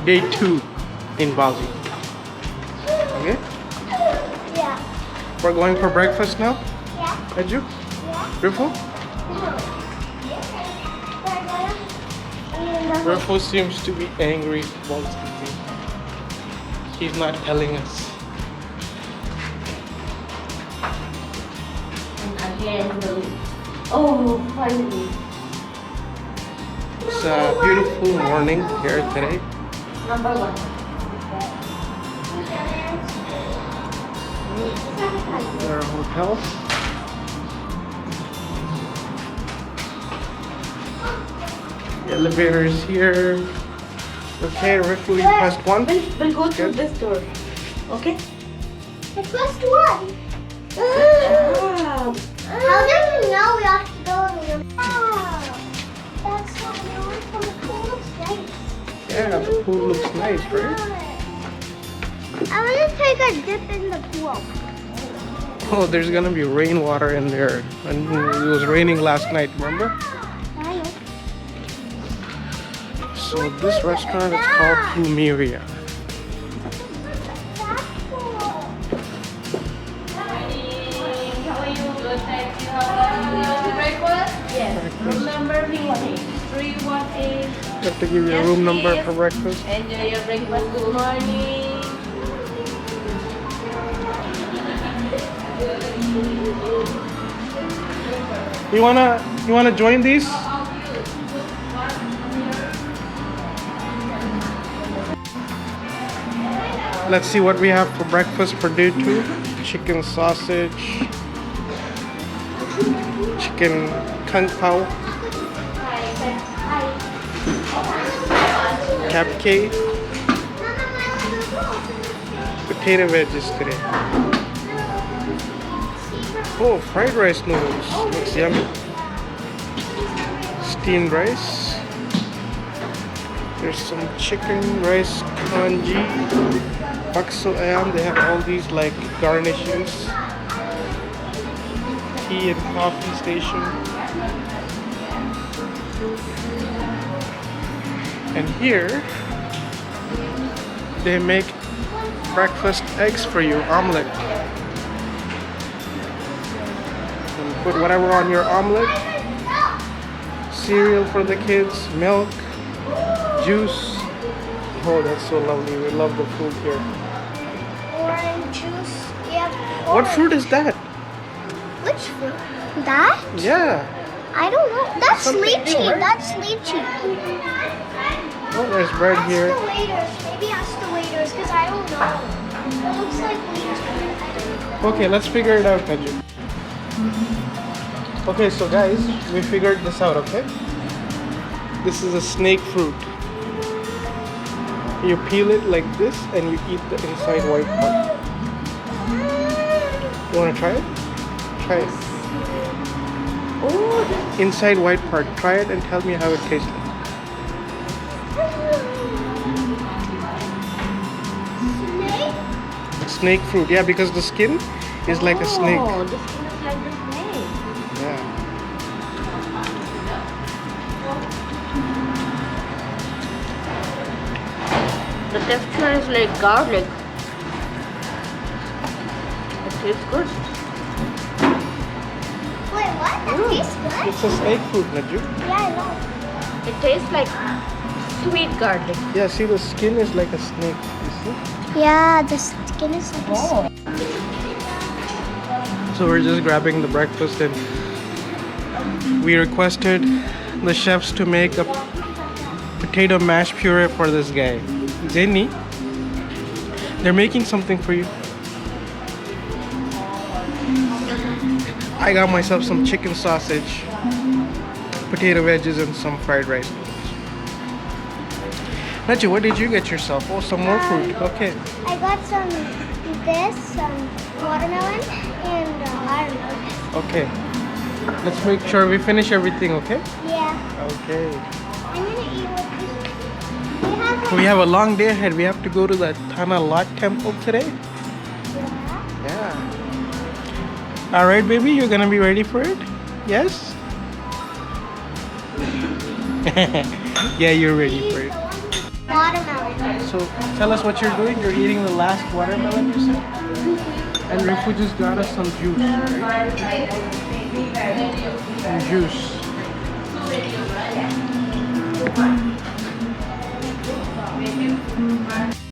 day 2 in Bali. Okay? Yeah. We're going for breakfast now? Yeah. Najwa? Yeah. Rifu? Rifu seems to be angry about something. He's not telling us. Again, oh, finally. It's a beautiful morning here today. Number 1. Our hotel. The elevator is here. Okay, Rifu, you pressed 1. We'll go through Good. this door. Okay? The first one. Ah. How did you know we have to go in the that's so good from the pool looks nice. Yeah, the pool looks nice, right? I want to take a dip in the pool. Oh, there's gonna be rainwater in there. And it was raining last night, remember? I know. So this restaurant is called Plumeria. That's cool. Yes. Room number 318. 318. You have to give your Yes, room number please. for breakfast. Enjoy your breakfast. Good morning. You wanna join these? Let's see what we have for breakfast for day 2. Chicken sausage, chicken kung pao, cupcake, potato veggies today. Oh, fried rice noodles. Looks yummy. Steamed rice. There's some chicken rice congee. Bakso ayam. They have all these like garnishes. Tea and coffee station. And here they make breakfast eggs for you, omelette. And put whatever on your omelette. Cereal for the kids, milk, juice. Oh, that's so lovely. We love the food here. Orange juice. Yeah. What fruit is that? Which fruit? That? Yeah. I don't know. That's Something lychee. new, right? That's lychee. Oh, there's bread Ask here. the waiters. Maybe ask the waiters because I don't know. It looks like lychee. Okay, let's figure it out, Najwa. Okay, so guys, we figured this out, okay? This is a snake fruit. You peel it like this and you eat the inside white part. You wanna try it? Try it. Oh, Inside white part. Try it and tell me how it tastes like. Snake? Snake fruit, yeah, because the skin is like a snake. Oh, the skin is like the snake. Yeah. The texture is like garlic. It tastes good. Wait, what? That tastes good? It's a snake fruit, Najwa. Yeah, I know. It tastes like sweet garlic. Yeah, see the skin is like a snake. You see? Yeah, the skin is like Oh. So we're just grabbing the breakfast and we requested the chefs to make a potato mashed puree for this guy. Jenny, they're making something for you. I got myself some chicken sausage, potato veggies, and some fried rice. Najwa, what did you get yourself? Oh, some more fruit. Okay. I got some watermelon, and I don't know. Okay. Let's make sure we finish everything, okay? Yeah. Okay. I'm gonna eat with this. We have a long day ahead. We have to go to the Tana Lot temple today. Yeah. All right, baby, you're gonna be ready for it? Yes? Yeah, you're ready for it. Watermelon. So tell us what you're doing. You're eating the last watermelon, you said? And Rifu just got us some juice, right? Some juice.